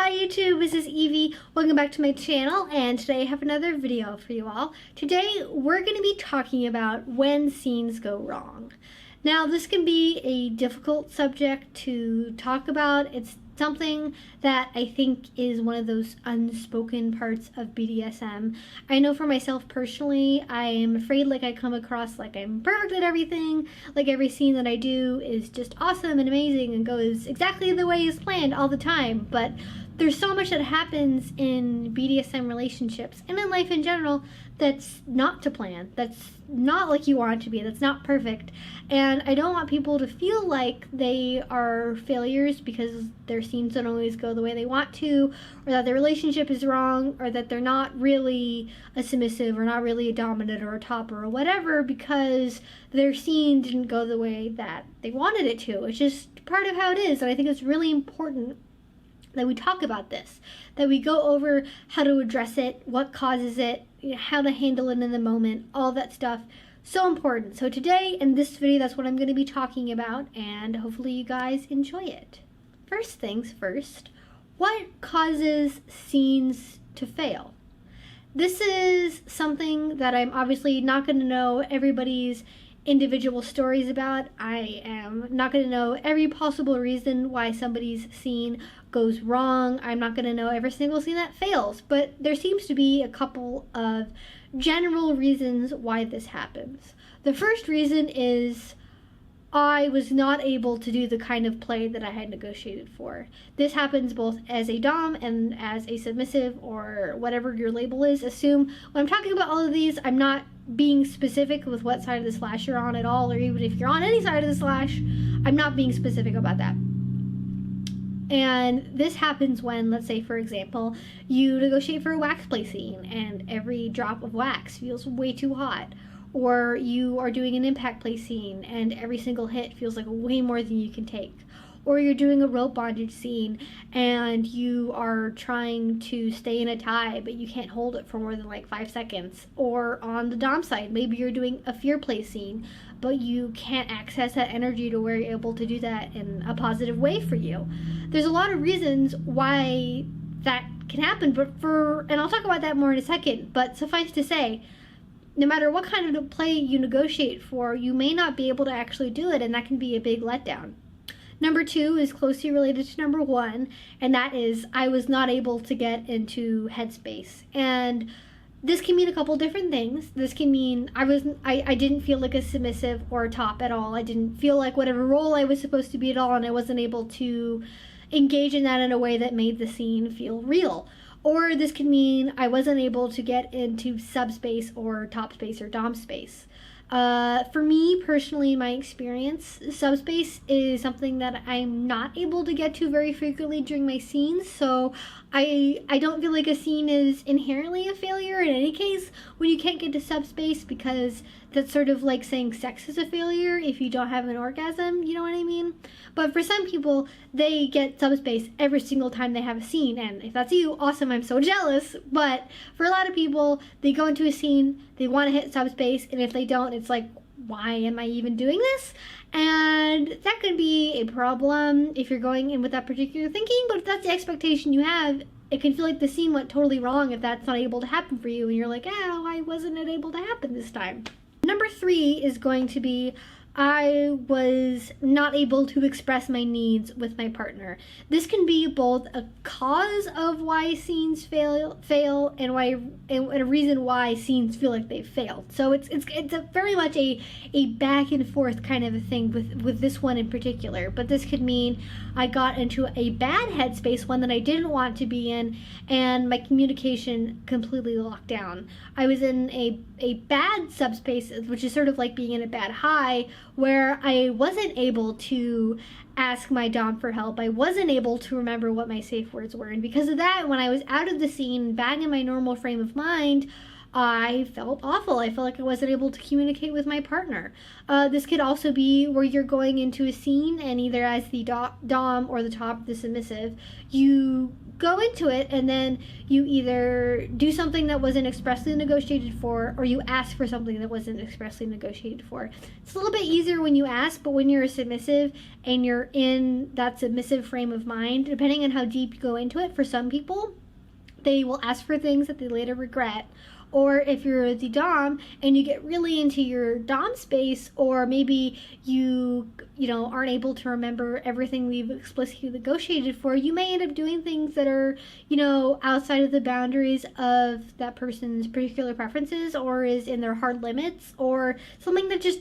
Hi YouTube, this is Evie. Welcome back to my channel, and today I have another video for you all. Today we're going to be talking about when scenes go wrong. Now this can be a difficult subject to talk about. It's something that I think is one of those unspoken parts of BDSM. I know for myself personally, I am afraid like I come across like I'm perfect at everything, like every scene that I do is just awesome and amazing and goes exactly the way it's planned all the time, but there's so much that happens in BDSM relationships and in life in general that's not to plan, that's not like you want it to be, that's not perfect. And I don't want people to feel like they are failures because their scenes don't always go the way they want to, or that their relationship is wrong, or that they're not really a submissive or not really a dominant or a topper or whatever because their scene didn't go the way that they wanted it to. It's just part of how it is, and I think it's really important that we talk about this, that we go over how to address it, what causes it, how to handle it in the moment, all that stuff. So important. So today in this video, that's what I'm going to be talking about, and hopefully you guys enjoy it. First things first, what causes scenes to fail? This is something that I'm obviously not going to know everybody's individual stories about. I am not going to know every possible reason why somebody's scene goes wrong. I'm not going to know every single scene that fails, but there seems to be a couple of general reasons why this happens. The first reason is I was not able to do the kind of play that I had negotiated for. This happens both as a dom and as a submissive, or whatever your label is. Assume when I'm talking about all of these, I'm not being specific with what side of the slash you're on at all, or even if you're on any side of the slash, I'm not being specific about that. And this happens when, let's say for example, you negotiate for a wax play scene and every drop of wax feels way too hot, or you are doing an impact play scene and every single hit feels like way more than you can take, or you're doing a rope bondage scene and you are trying to stay in a tie but you can't hold it for more than like 5 seconds, or on the dom side, maybe you're doing a fear play scene but you can't access that energy to where you're able to do that in a positive way for you. There's a lot of reasons why that can happen, and I'll talk about that more in a second, but suffice to say, no matter what kind of play you negotiate for, you may not be able to actually do it, and that can be a big letdown. Number two is closely related to number one, and that is I was not able to get into headspace. And this can mean a couple different things. This can mean I didn't feel like a submissive or a top at all. I didn't feel like whatever role I was supposed to be at all, and I wasn't able to engage in that in a way that made the scene feel real. Or this can mean I wasn't able to get into subspace or top space or dom space. For me personally, in my experience, subspace is something that I'm not able to get to very frequently during my scenes, so I don't feel like a scene is inherently a failure in any case when you can't get to subspace, because that's sort of like saying sex is a failure if you don't have an orgasm, you know what I mean? But for some people, they get subspace every single time they have a scene, and if that's you, awesome, I'm so jealous. But for a lot of people, they go into a scene, they want to hit subspace, and if they don't, it's like, why am I even doing this? And that could be a problem if you're going in with that particular thinking, but if that's the expectation you have, it can feel like the scene went totally wrong if that's not able to happen for you, and you're like, oh, why wasn't it able to happen this time? Number three is going to be I was not able to express my needs with my partner. This can be both a cause of why scenes fail and a reason why scenes feel like they failed. So it's a very much a back and forth kind of a thing with this one in particular. But this could mean I got into a bad headspace, one that I didn't want to be in, and my communication completely locked down. I was in a bad subspace, which is sort of like being in a bad high, where I wasn't able to ask my dom for help. I wasn't able to remember what my safe words were, and because of that, when I was out of the scene, back in my normal frame of mind, I felt awful. I felt like I wasn't able to communicate with my partner. This could also be where you're going into a scene, and either as the dom or the top, the submissive, you go into it and then you either do something that wasn't expressly negotiated for, or you ask for something that wasn't expressly negotiated for. It's a little bit easier when you ask, but when you're a submissive and you're in that submissive frame of mind, depending on how deep you go into it, for some people, they will ask for things that they later regret. Or if you're the dom and you get really into your dom space, or maybe you aren't able to remember everything we've explicitly negotiated for, you may end up doing things that are, outside of the boundaries of that person's particular preferences, or is in their hard limits, or something that just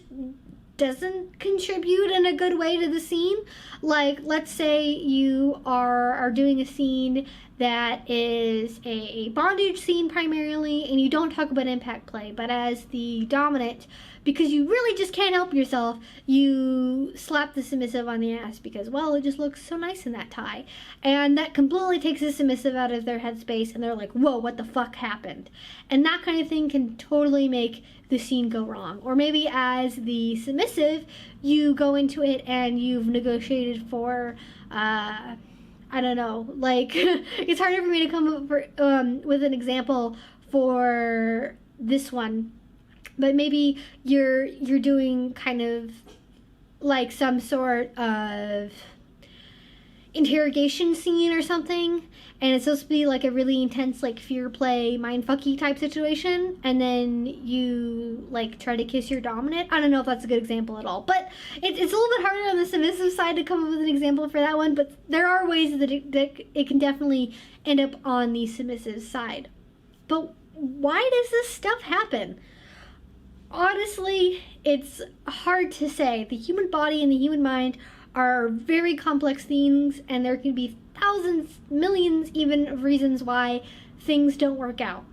doesn't contribute in a good way to the scene. Like, let's say you are doing a scene that is a bondage scene primarily, and you don't talk about impact play, but as the dominant, because you really just can't help yourself, you slap the submissive on the ass because, well, it just looks so nice in that tie. And that completely takes the submissive out of their headspace, and they're like, whoa, what the fuck happened? And that kind of thing can totally make the scene go wrong. Or maybe as the submissive, you go into it and you've negotiated for, I don't know, like, it's harder for me to come up with an example for this one, but maybe you're doing kind of like some sort of interrogation scene or something, and it's supposed to be like a really intense, like, fear play, mindfucky type situation, and then you, like, try to kiss your dominant. I don't know if that's a good example at all, but it's a little bit harder on the submissive side to come up with an example for that one, but there are ways that it can definitely end up on the submissive side. But why does this stuff happen? Honestly, it's hard to say. The human body and the human mind are very complex things, and there can be thousands, millions even, of reasons why things don't work out.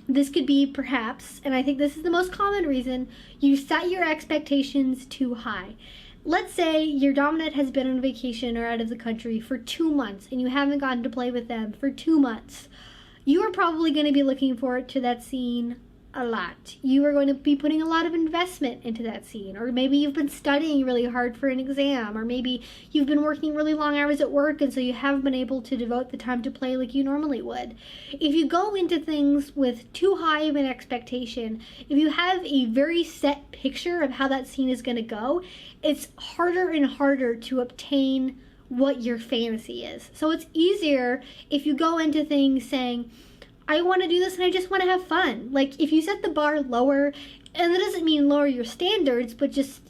This could be, perhaps, and I think this is the most common reason, you set your expectations too high. Let's say your dominant has been on vacation or out of the country for 2 months, and you haven't gotten to play with them for 2 months. You are probably going to be looking forward to that scene a lot. You are going to be putting a lot of investment into that scene, or maybe you've been studying really hard for an exam, or maybe you've been working really long hours at work, and so you haven't been able to devote the time to play like you normally would. If you go into things with too high of an expectation, if you have a very set picture of how that scene is going to go, it's harder and harder to obtain what your fantasy is. So it's easier if you go into things saying, I want to do this and I just want to have fun. Like, if you set the bar lower, and that doesn't mean lower your standards, but just,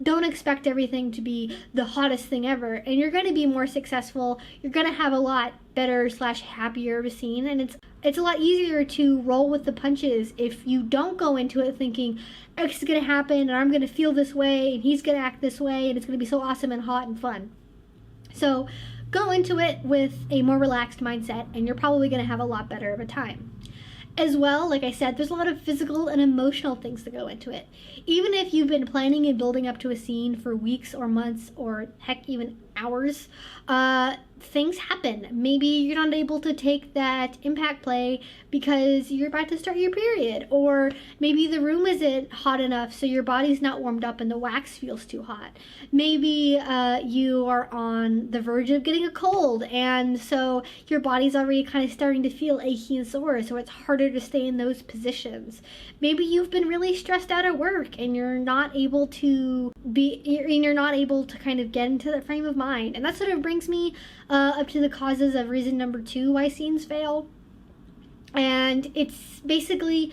don't expect everything to be the hottest thing ever, and you're going to be more successful. You're going to have a lot better / happier of a scene, and it's a lot easier to roll with the punches if you don't go into it thinking, X is going to happen, and I'm going to feel this way, and he's going to act this way, and it's going to be so awesome and hot and fun. So go into it with a more relaxed mindset, and you're probably going to have a lot better of a time. As well, like I said, there's a lot of physical and emotional things that go into it. Even if you've been planning and building up to a scene for weeks or months, or heck, even hours, things happen. Maybe you're not able to take that impact play because you're about to start your period, or maybe the room isn't hot enough so your body's not warmed up and the wax feels too hot. Maybe you are on the verge of getting a cold, and so your body's already kind of starting to feel achy and sore, so it's harder to stay in those positions. Maybe you've been really stressed out at work and you're not able to kind of get into that frame of mind. And that sort of brings me up to the causes of reason number 2 why scenes fail. And it's basically,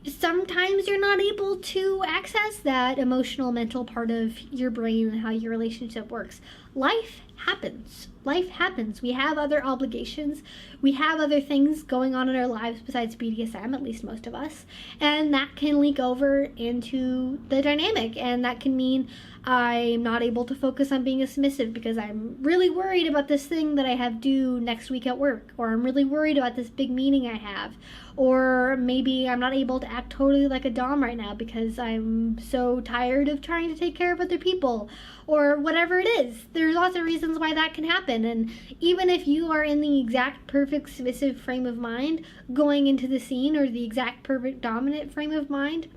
sometimes you're not able to access that emotional, mental part of your brain and how your relationship works. Life happens. Life happens. We have other obligations. We have other things going on in our lives besides BDSM, at least most of us. And that can leak over into the dynamic. And that can mean I'm not able to focus on being a submissive because I'm really worried about this thing that I have due next week at work. Or I'm really worried about this big meeting I have. Or maybe I'm not able to act totally like a dom right now because I'm so tired of trying to take care of other people. Or whatever it is. There's lots of reasons why that can happen. And even if you are in the exact perfect submissive frame of mind going into the scene, or the exact perfect dominant frame of mind,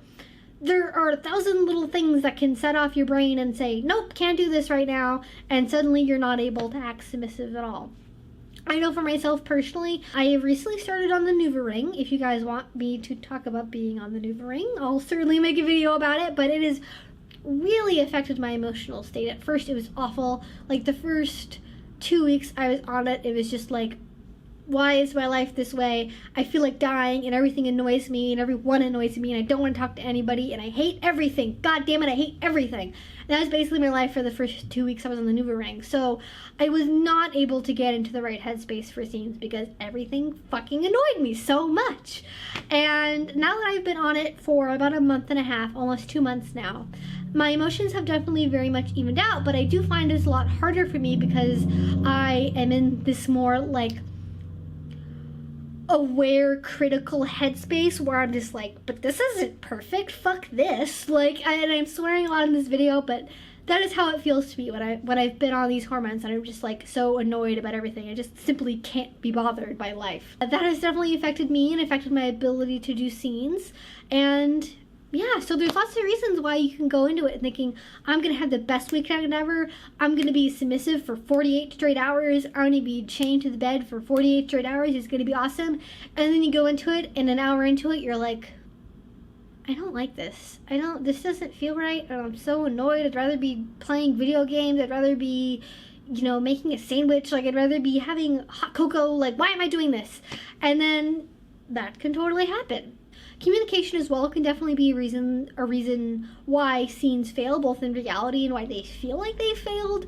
there are 1,000 little things that can set off your brain and say, nope, can't do this right now, and suddenly you're not able to act submissive at all. I know for myself personally, I have recently started on the NuvaRing. If you guys want me to talk about being on the NuvaRing, I'll certainly make a video about it, but it has really affected my emotional state. At first, it was awful. Like, the first 2 weeks I was on it, it was just like, why is my life this way? I feel like dying, and everything annoys me, and everyone annoys me, and I don't want to talk to anybody, and I hate everything. God damn it, I hate everything. And that was basically my life for the first 2 weeks I was on the NuvaRing. So I was not able to get into the right headspace for scenes because everything fucking annoyed me so much. And now that I've been on it for about a month and a half, almost 2 months now, my emotions have definitely very much evened out, but I do find it's a lot harder for me because I am in this more, like, aware, critical headspace where I'm just like, but this isn't perfect, fuck this. Like, and I'm swearing a lot in this video, but that is how it feels to me when I've been on these hormones and I'm just like so annoyed about everything. I just simply can't be bothered by life. That has definitely affected me and affected my ability to do scenes. And yeah, so there's lots of reasons why you can go into it thinking, I'm going to have the best weekend ever, I'm going to be submissive for 48 straight hours, I'm going to be chained to the bed for 48 straight hours, it's going to be awesome. And then you go into it, and an hour into it, you're like, I don't like this. This doesn't feel right, and I'm so annoyed. I'd rather be playing video games, I'd rather be, you know, making a sandwich, like, I'd rather be having hot cocoa, like, why am I doing this? And then that can totally happen. Communication as well can definitely be a reason why scenes fail, both in reality and why they feel like they failed.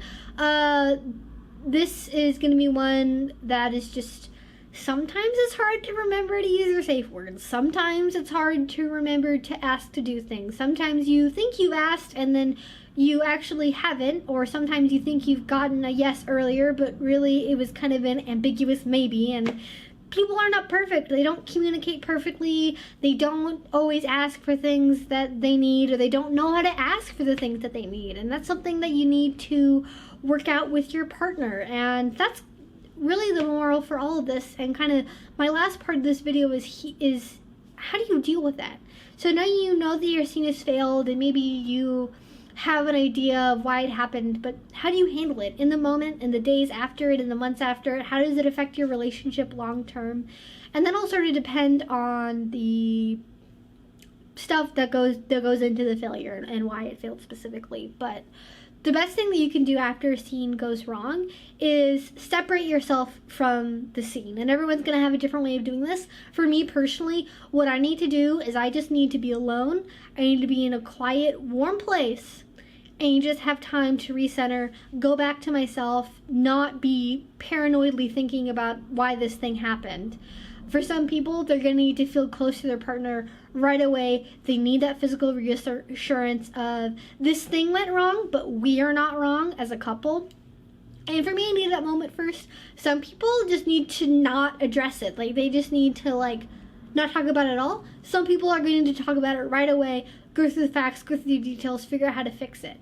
This is going to be one that is just, sometimes it's hard to remember to use your safe words. Sometimes it's hard to remember to ask to do things. Sometimes you think you've asked and then you actually haven't, or sometimes you think you've gotten a yes earlier, but really it was kind of an ambiguous maybe, and people are not perfect. They don't communicate perfectly. They don't always ask for things that they need, or they don't know how to ask for the things that they need. And that's something that you need to work out with your partner. And that's really the moral for all of this. And kind of my last part of this video is how do you deal with that? So now you know that your scene has failed, and maybe you have an idea of why it happened, but how do you handle it in the moment, in the days after it, in the months after it? How does it affect your relationship long term? And then it'll sort of depend on the stuff that goes into the failure and why it failed specifically. But the best thing that you can do after a scene goes wrong is separate yourself from the scene. And everyone's going to have a different way of doing this. For me personally, what I need to do is I just need to be alone. I need to be in a quiet, warm place, and you just have time to recenter, go back to myself, not be paranoidly thinking about why this thing happened. For some people, they're going to need to feel close to their partner right away. They need that physical reassurance of, this thing went wrong, but we are not wrong as a couple. And for me, I need that moment first. Some people just need to not address it. Like, they just need to, like, not talk about it at all. Some people are going to talk about it right away, go through the facts, go through the details, figure out how to fix it.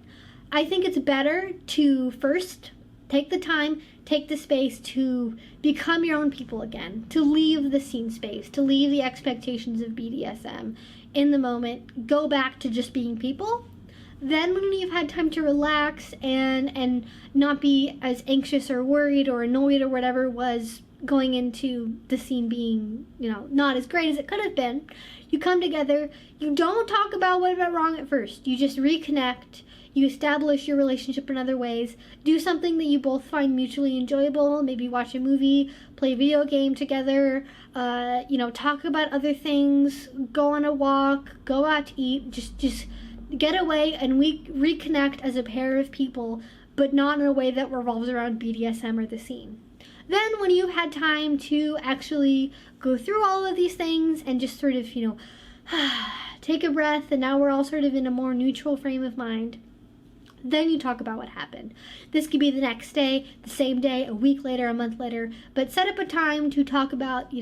I think it's better to first take the time, take the space to become your own people again, to leave the scene space, to leave the expectations of BDSM in the moment, go back to just being people. Then when you've had time to relax and not be as anxious or worried or annoyed or whatever was going into the scene being, you know, not as great as it could have been, you come together, you don't talk about what went wrong at first, you just reconnect. You establish your relationship in other ways. Do something that you both find mutually enjoyable. Maybe watch a movie, play a video game together, talk about other things, go on a walk, go out to eat. Just get away and we reconnect as a pair of people, but not in a way that revolves around BDSM or the scene. Then when you've had time to actually go through all of these things and just sort of, take a breath, and now we're all sort of in a more neutral frame of mind, then you talk about what happened. This could be the next day, the same day, a week later, a month later, but set up a time to talk about,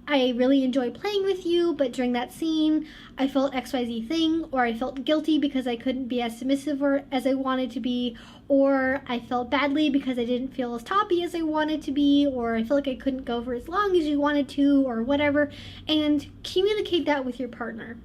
I really enjoy playing with you, but during that scene, I felt XYZ thing, or I felt guilty because I couldn't be as submissive as I wanted to be, or I felt badly because I didn't feel as toppy as I wanted to be, or I feel like I couldn't go for as long as you wanted to, or whatever, and communicate that with your partner.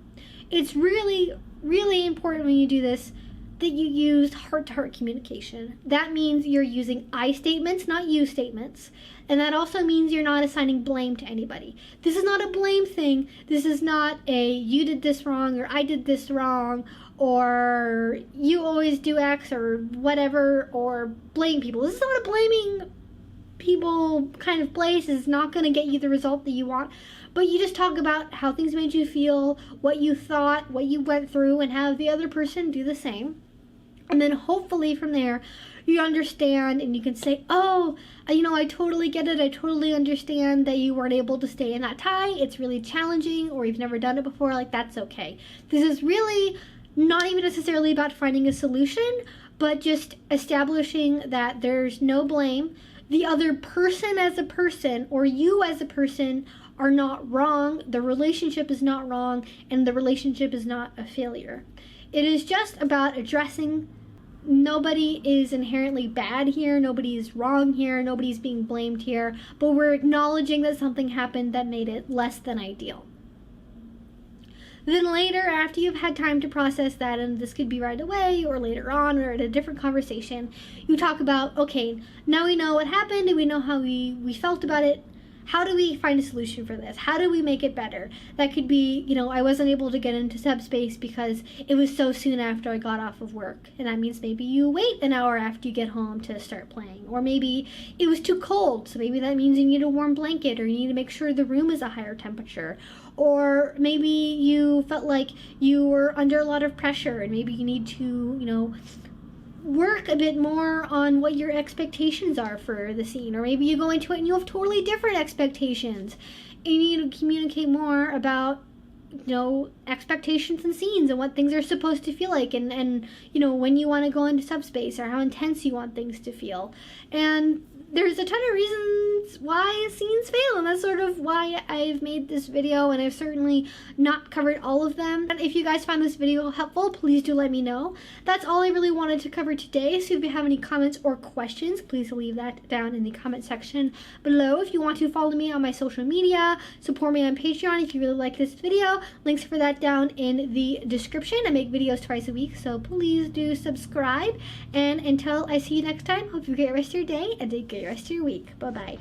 It's really, really important when you do this that you use heart-to-heart communication. That means you're using I statements, not you statements. And that also means you're not assigning blame to anybody. This is not a blame thing. This is not a you did this wrong or I did this wrong or you always do X or whatever, or blame people. This is not a blaming people kind of place. It's not going to get you the result that you want. But you just talk about how things made you feel, what you thought, what you went through, and have the other person do the same. And then hopefully from there, you understand and you can say, oh, I totally get it. I totally understand that you weren't able to stay in that tie. It's really challenging, or you've never done it before. Like, that's okay. This is really not even necessarily about finding a solution, but just establishing that there's no blame. The other person as a person, or you as a person, are not wrong. The relationship is not wrong, and the relationship is not a failure. It is just about addressing. Nobody is inherently bad here. Nobody is wrong here. Nobody's being blamed here. But we're acknowledging that something happened that made it less than ideal. Then later, after you've had time to process that, and this could be right away or later on or at a different conversation, you talk about, okay, now we know what happened and we know how we felt about it. How do we find a solution for this? How do we make it better? That could be, I wasn't able to get into subspace because it was so soon after I got off of work. And that means maybe you wait an hour after you get home to start playing. Or maybe it was too cold, so maybe that means you need a warm blanket, or you need to make sure the room is a higher temperature. Or maybe you felt like you were under a lot of pressure and maybe you need to, work a bit more on what your expectations are for the scene. Or maybe you go into it and you have totally different expectations. And you need to communicate more about, expectations and scenes and what things are supposed to feel like, and when you want to go into subspace or how intense you want things to feel. And there's a ton of reasons why scenes fail, and that's sort of why I've made this video, and I've certainly not covered all of them. And if you guys found this video helpful, please do let me know. That's all I really wanted to cover today, so if you have any comments or questions, please leave that down in the comment section below. If you want to follow me on my social media, support me on Patreon if you really like this video, links for that down in the description. I make videos twice a week, so please do subscribe. And until I see you next time, hope you get the rest of your day and take care the rest of your week. Bye-bye.